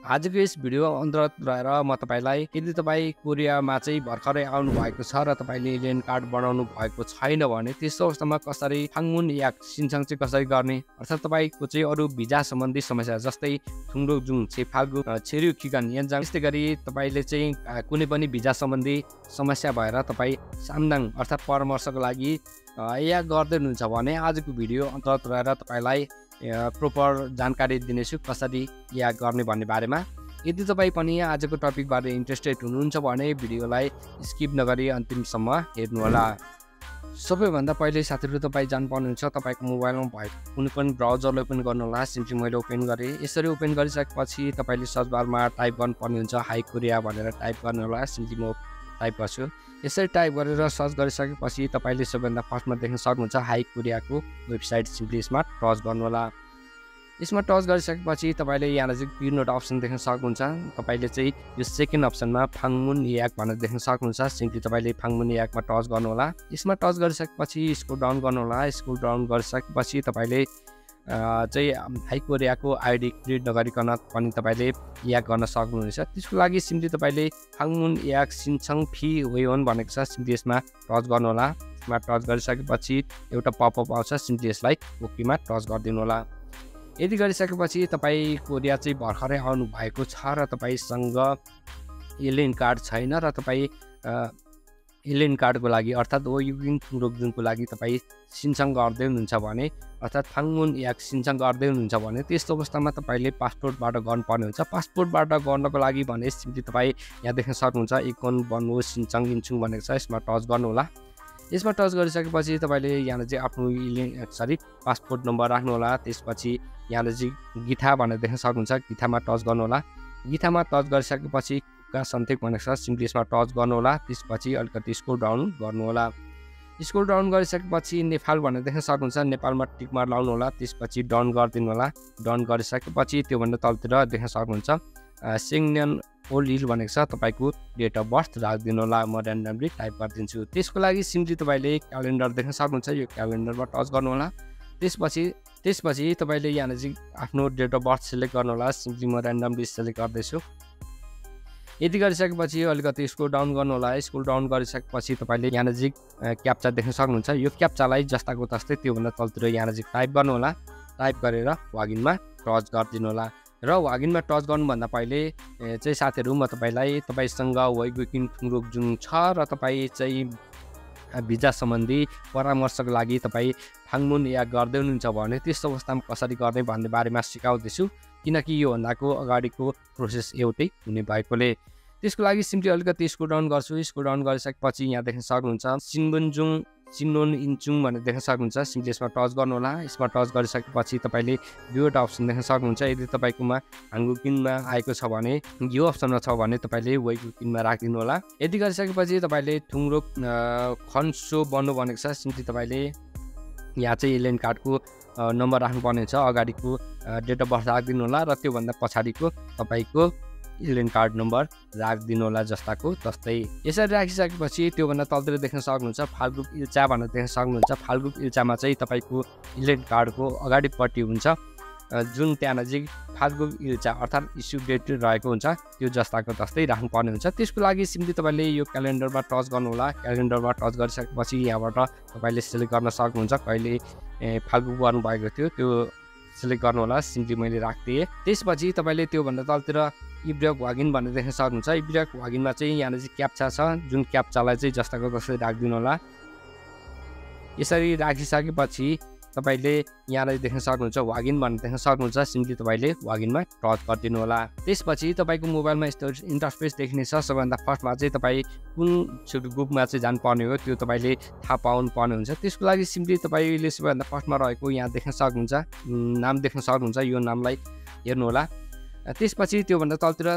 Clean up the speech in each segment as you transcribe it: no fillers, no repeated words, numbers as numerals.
आजको यस भिडियो अन्तर्गत रहेर म तपाईलाई यदि तपाई कोरियामा चाहिँ भर्खरै आउनु भएको छ र तपाईले एलियन कार्ड बनाउनु भएको छैन भने त्यस्तो अवस्थामा कसरी 방문예약 신청 चाहिँ कसरी गर्ने अर्थात् तपाईको चाहिँ अरु भिजा सम्बन्धी समस्या जस्तै थुङडोजुङ छेफागु छेर्यु किगन यान्जाङ त्यस्तै गरी तपाईले चाहिँ कुनै पनि भिजा सम्बन्धी समस्या भएर तपाई सामदाङ अर्थात् परामर्शको लागि या गर्दै हुनुहुन्छ भने आजको भिडियो अन्तर्गत रहेर तपाईलाई प्रोपर जानकारी दिनेछु कसरी या गर्ने भन्ने बारेमा। यदि तपाई पनि आजको टपिक बारे इन्ट्रेस्टेड हुनुहुन्छ भने भिडियोलाई स्किप नगरी अन्तिमसम्म हेर्नु होला। सबैभन्दा पहिले साथीहरु तपाई जान्नुपर्नुहुन्छ तपाईको मोबाइलमा भएको कुनै पनि ब्राउजरले ओपन गर्नु होला। सिम्पली मैले ओपन गरे। यसरी ओपन गरिसकेपछि तपाईले सर्च बारमा टाइप गर्नुपर्ने हुन्छ हाई कोरिया भनेर टाइप गर्नु होला। सिम्पली म टाइप गर्छु। यसरी टाइप गरेर सर्च गरिसकेपछि तपाईले सबैभन्दा फर्स्टमा देख्न सक्नुहुन्छ हाई कोरियाको वेबसाइट। सिम्पली यसमा टच गर्नु होला। यसमा टच गरिसकेपछि तपाईले यहाँ नजिक पिनोट अप्सन देख्न सक्नुहुन्छ। तपाईले चाहिँ यो सेकेन्ड अप्सनमा 방문예약 भनेर देख्न सक्नुहुन्छ। सिम्पली तपाईले 방문예약मा टच गर्नु होला। यसमा टच गरिसकेपछि स्क्रोल डाउन गर्नु होला। स्क्रोल डाउन गरिसकेपछि तपाईले चाहिँ हाई कोरियाको आईडी क्रिएट नगरिकन पनि तपाईले याक गर्न सक्नुहुन्छ। त्यसको लागि सिम्पली तपाईले 방문예약 신청 fee 회원 भनेको छ। सिम्पली यसमा टच गर्नु होला। यसमा टच गरिसकेपछि एउटा पपअप आउँछ। सिम्पली यसलाई ओकेमा टच गरिदिनु होला। यदि गरिसकेपछि तपाई कोरिया चाहिँ भर्खरै आउनु भएको छ र तपाईसँग एलियन कार्ड छैन र तपाई एलियन कार्डको लागि अर्थात् ओयुगिङ थुङडोजुङको लागि तपाई सिन्चङ गर्दै हुनुहुन्छ भने अर्थात् 방문예약 सिन्चङ गर्दै हुनुहुन्छ भने त्यस्तो अवस्थामा तपाईले पासपोर्टबाट गर्नुपर्ने हुन्छ। पासपोर्टबाट गर्नको लागि भने सिम्पली तपाई यहाँ देख्न सक्नुहुन्छ इकोन बन्नु सिन्चङ इन्चुङ भनेको छ। यसमा टच गर्नु होला। यसमा टच गरिसकेपछि तपाईले यहाँ चाहिँ आफ्नो पासपोर्ट नम्बर राख्नु होला। त्यसपछि यहाँ चाहिँ गिथा भनेर देख्न सक्नुहुन्छ। गिथामा टच गर्नु होला। गिथामा टच गरिसकेपछि का सन्तेक भनेको छ। सिम्पली यसमा टच गर्नु होला। त्यसपछि अलिकति स्क्रोल डाउन गर्नु होला। स्क्रोल डाउन गरिसकेपछि नेपाल भनेर देख्न सक्नुहुन्छ। नेपालमा टिक मार्क लाउनु होला। त्यसपछि डन गरिदिनु होला। डन गरिसकेपछि त्योभन्दा तलतिर देख्न सक्नुहुन्छ सेङ्गन ओल्ड इल भनेको छ। तपाईको डेट अफ बर्थ राखिदिनु होला। म र्यान्डमली टाइप गरिदिन्छु। त्यसको लागि सिम्पली तपाईले क्यालेन्डर देख्न सक्नुहुन्छ। यो क्यालेन्डरमा टच गर्नु होला। त्यसपछि तपाईले यहाँ चाहिँ आफ्नो डेट अफ बर्थ सिलेक्ट गर्नु होला। सिम्पली म र्यान्डमली सिलेक्ट गर्दैछु। यदि गरिसकेपछि अलिकति स्क्रोल डाउन गर्नु होला। स्क्रोल डाउन गरिसकेपछि तपाईले यहाँ नजिक क्याप्चा देख्न सक्नुहुन्छ। यो क्याप्चालाई जस्ताको तस्तै त्योभन्दा तलतिर यहाँ नजिक टाइप गर्नु होला। टाइप गरेर लगिनमा टच गरिदिनु होला। र लगिनमा टच गर्नुभन्दा पहिले चाहिँ साथीहरु म तपाईसँग ओइगुकिङ थुङडोजुङ छ र तपाई चाहिँ भिजा सम्बन्धी परामर्शको लागि तपाई 방문예약 गर्दै हुनुहुन्छ भने त्यस्तो अवस्थामा कसरी गर्ने भन्ने बारेमा सिकाउँदैछु। किनकि यो भन्दाको अगाडिको प्रोसेस एउटै हुने भएकोले त्यसको लागि सिम्पली अलिकति स्क्रोल डाउन गर्छु। स्क्रोल डाउन गरिसकेपछि यहाँ देख्न सक्नुहुन्छ सिनोन इन्चुङ भनेर देख्न सक्नुहुन्छ। सिम्पली यसमा टच गर्नु होला। यसमा टच गरिसकेपछि तपाईले दुईवटा अप्सन देख्न सक्नुहुन्छ। यदि तपाईकोमा हाङगुकिनमा आएको छ भने यो अप्सनमा छ भने तपाईले ओइगुकिनमा राखिदिनु होला। यदि गरिसकेपछि तपाईले थुङडोक खन्सो बन्नु भनेको छ। सिम्पली तपाईले यहाँ चाहिँ एलियन कार्डको नम्बर राख्नुपर्ने हुन्छ। अगाडिको डेट अफ बर्थ राखिदिनु होला र त्योभन्दा पछाडिको तपाईको एलियन कार्ड नम्बर राखिदिनु होला जस्ताको तस्तै। यसरी राखिसकेपछि त्योभन्दा तलतिर देख्न सक्नुहुन्छ फाल्गुक इल्चा भनेर देख्न सक्नुहुन्छ। फाल्गुक इल्चामा चाहिँ तपाईको एलियन कार्डको अगाडिपट्टि हुन्छ जुन त्यहाँ नजिक फाल्गुक इल्चा अर्थात् इस्यु डेट रहेको हुन्छ त्यो जस्ताको तस्तै राख्नुपर्ने हुन्छ। त्यसको लागि सिम्पली तपाईले यो क्यालेन्डरमा टच गर्नु होला। क्यालेन्डरमा टच गरिसकेपछि यहाँबाट तपाईले सिलेक्ट गर्न सक्नुहुन्छ कहिले फाल्गुक गर्नु भएको थियो त्यो सिलेक्ट गर्नु होला। सिम्पली मैले राख्दिए। त्यसपछि तपाईले त्योभन्दा तलतिर इब्रेक वागिन भनेर देख्न सक्नुहुन्छ। इब्रेक वागिनमा चाहिँ यहाँ चाहिँ क्याप्चा छ जुन क्याप्चालाई चाहिँ जस्ताको तस्तै राखिदिनु होला। यसरी राखिसकेपछि तपाईले यहाँ देख्न सक्नुहुन्छ वागिन भनेर देख्न सक्नुहुन्छ। सिम्पली तपाईले वागिनमा टच गरिदिनु होला। त्यसपछि तपाईको मोबाइलमा यस्तो इन्टरफेस देख्ने छ। सबैभन्दा फर्स्टमा चाहिँ तपाई कुन ग्रुपमा चाहिँ जानुपर्ने हो त्यो तपाईले थाहा पाउनु पर्ने हुन्छ। त्यसको लागि सिम्पली तपाईले सबैभन्दा फर्स्टमा रहेको यहाँ देख्न सक्नुहुन्छ नाम देख्न सक्नुहुन्छ। यो नामलाई हेर्नु होला। त्यसपछि त्योभन्दा तलतिर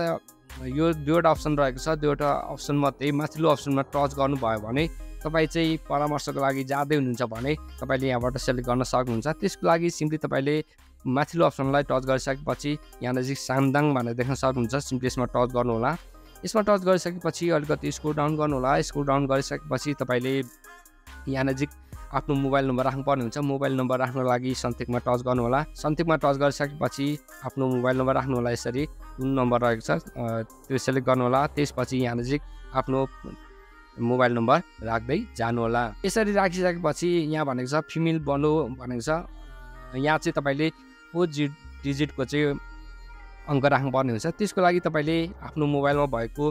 यो दुईवटा अप्सन रहेको छ। दुईवटा अप्सन मध्ये माथिल्लो अप्सनमा टच गर्नुभयो भने तपाई चाहिँ परामर्शको लागि जाँदै हुनुहुन्छ भने तपाईले यहाँबाट सिलेक्ट गर्न सक्नुहुन्छ। त्यसको लागि सिम्पली तपाईले माथिल्लो अप्सनलाई टच गरिसकेपछि यहाँ नजिक सामदाङ भनेर देख्न सक्नुहुन्छ। सिम्पली यसमा टच गर्नु होला। यसमा टच गरिसकेपछि अलिकति स्क्रोल डाउन गर्नु होला। स्क्रोल डाउन गरिसकेपछि तपाईले यहाँ नजिक आफ्नो मोबाइल नम्बर राख्नुपर्ने हुन्छ। मोबाइल नम्बर राख्नको लागि सन्तेकमा टच गर्नु होला। सन्तेकमा टच गरिसकेपछि आफ्नो मोबाइल नम्बर राख्नु होला। यसरी जुन नम्बर रहेको छ त्यो सेलेक्ट गर्नु होला। त्यसपछि यहाँ नजिक आफ्नो मोबाइल नम्बर राख्दै जानु होला। यसरी राखिसकेपछि यहाँ भनेको छ फिमेल बनो भनेको छ। यहाँ चाहिँ तपाईले 4 डिजिटको चाहिँ अङ्क राख्नुपर्ने हुन्छ। त्यसको लागि तपाईले आफ्नो मोबाइलमा भएको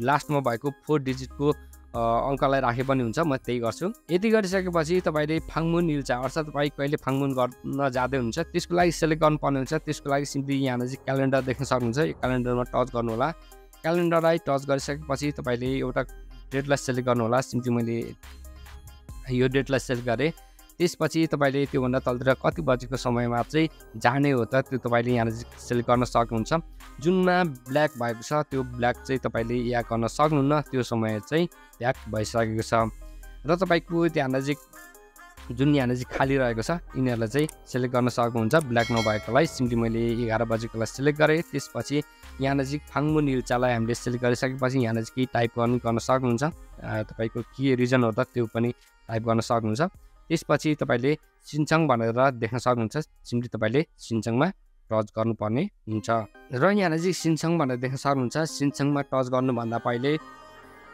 लास्टमा भएको 4 डिजिटको अङ्कलाई राखे पनि हुन्छ। म त्यही गर्छु। यति गरिसकेपछि तपाईले फाङमुन इल्चा अर्थात् तपाई कहिले फाङमुन गर्न जाँदै हुन्छ त्यसको लागि सेलेक्ट गर्नुपर्ने हुन्छ। त्यसको लागि सिम्पली यहाँ नजिक क्यालेन्डर देख्न सक्नुहुन्छ। यो क्यालेन्डरमा टच गर्नु होला। क्यालेन्डरलाई टच गरिसकेपछि तपाईले एउटा डेटलाई सेलेक्ट गर्नु होला। सिम्पली मैले यो डेटलाई सेलेक्ट गरेँ। त्यसपछि तपाईले त्योभन्दा तलतिर कति बजेको समयमा चाहिँ जाने हो त त्यो तपाईले यहाँ सेलेक्ट गर्न सक्नुहुन्छ। जुनमा ब्ल्याक भएको छ त्यो ब्ल्याक चाहिँ तपाईले यहाँ गर्न सक्नुहुन्न। त्यो समय चाहिँ ब्ल्याक भइसकेको छ र तपाईको त्यहाँ नजिक जुन यहाँ नजिक खाली रहेको छ यिनीहरूलाई चाहिँ सेलेक्ट गर्न सक्नुहुन्छ। ब्ल्याक नभएकोलाई सिम्पली मैले 11 बजेकोलाई सेलेक्ट गरेँ। त्यसपछि यहाँ नजिक फाङमुन इल्चालाई हामीले सेलेक्ट गरिसकेपछि यहाँ नजिक केही टाइप गर्न सक्नुहुन्छ। तपाईको के रिजन हो त त्यो पनि टाइप गर्न सक्नुहुन्छ। त्यसपछि तपाईले सिन्चङ भनेर देख्न सक्नुहुन्छ। सिम्पली तपाईले सिन्चङमा टच गर्नुपर्ने हुन्छ र यहाँ नजिक सिन्चङ भनेर देख्न सक्नुहुन्छ। सिन्चङमा टच गर्नुभन्दा पहिले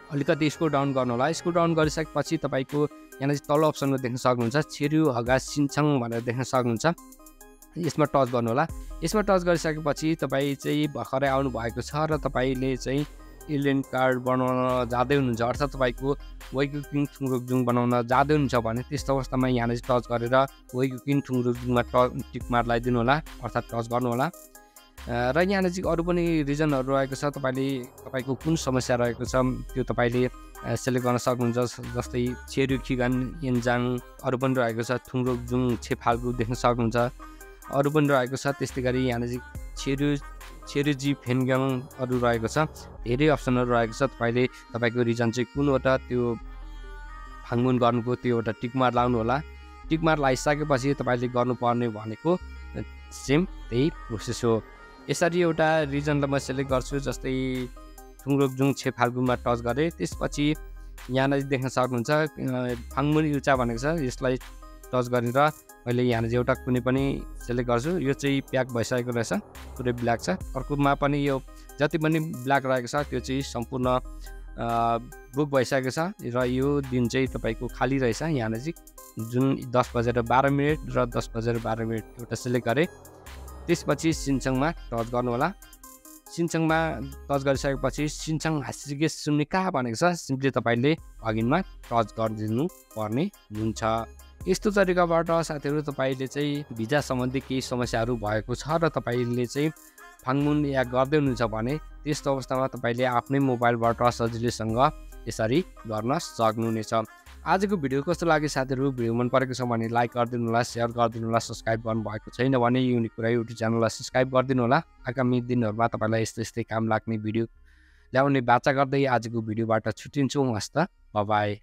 अलिकति स्क्रोल डाउन गर्नु होला। स्क्रोल डाउन गरिसकेपछि तपाईको यहाँ नजिक तल अप्सनमा देख्न सक्नुहुन्छ छेरु हगा सिन्चङ भनेर देख्न सक्नुहुन्छ। यसमा टच गर्नु होला। यसमा टच गरिसकेपछि तपाई चाहिँ भर्खरै आउनु भएको छ र तपाईले चाहिँ एलियन कार्ड बनाउन जाँदै हुनुहुन्छ अर्थात् तपाईको वैकुकिङ ठुङरुकजुङ बनाउन जाँदै हुनुहुन्छ भने त्यस्तो अवस्थामा यहाँ नजिक टच गरेर वैकुकिङ ठुङरुकजुङमा टिक मार लगाइदिनु होला अर्थात् टच गर्नु होला। र यहाँ नजिक अरू पनि रिजनहरू रहेको छ। तपाईको कुन समस्या रहेको छ त्यो तपाईले सेलेक्ट गर्न सक्नुहुन्छ। जस्तै छेरु खिगान यन्जाङ अरू पनि रहेको छ। ठुङरुकजुङ छेफाल्गु देख्न सक्नुहुन्छ। अरू पनि रहेको छ। त्यस्तै गरी यहाँ नजिक छेरुजी फेन्ग्याङ अरू रहेको छ। धेरै अप्सनहरू रहेको छ। तपाईको रिजन चाहिँ कुन हो त त्यो फाङमुन गर्नुको त्यो एउटा टिकमार लाउनु होला। टिकमार लगाइसकेपछि तपाईले गर्नुपर्ने भनेको सेम त्यही प्रोसेस हो। यसरी एउटा रिजनलाई म सेलेक्ट गर्छु। जस्तै ठुङरुकजुङ छेफाल्गुमा टच गरेँ। त्यसपछि यहाँ नजिक देख्न सक्नुहुन्छ फाङमुन इल्चा भनेको छ। यसलाई टच गरेर मैले यहाँ एउटा कुनै पनि सेलेक्ट गर्छु। यो चाहिँ प्याक भइसकेको रहेछ। पुरै ब्ल्याक छ। अर्कोमा पनि यो जति पनि ब्ल्याक रहेको छ त्यो चाहिँ सम्पूर्ण बुक भइसकेको छ र यो दिन चाहिँ तपाईको खाली रहेछ। यहाँ नजिक जुन 10:12 र 10:12 एउटा सेलेक्ट गरेँ। त्यसपछि सिन्चङमा टच गर्नु होला। सिन्चङमा टच गरिसकेपछि सिन्चङ हासिगे सुनिका भनेको छ। सिम्पली तपाईले अगिनमा टच गरिदिनु पर्ने हुन्छ। यस्तो तरिकाबाट साथीहरु तपाईले चाहिँ भिजा सम्बन्धी केही समस्याहरू भएको छ र तपाईले चाहिँ फाङमुन या गर्दै हुनुहुन्छ भने त्यस्तो अवस्थामा तपाईले आफ्नै मोबाइलबाट सजिलैसँग यसरी गर्न सक्नुहुनेछ। आजको भिडियो कस्तो लाग्यो साथीहरु? भिडियो मन परेको छ भने लाइक गरिदिनु होला, शेयर गरिदिनु होला, सब्स्क्राइब गर्नु भएको छैन भने युनिक कुरा युट्युब च्यानललाई सब्स्क्राइब गरिदिनु होला। आगामी दिनहरुमा तपाईलाई यस्तै काम लाग्ने भिडियो ल्याउने बाचा गर्दै आजको भिडियोबाट छुट्टिन्छु। हस्त बाइ बाइ।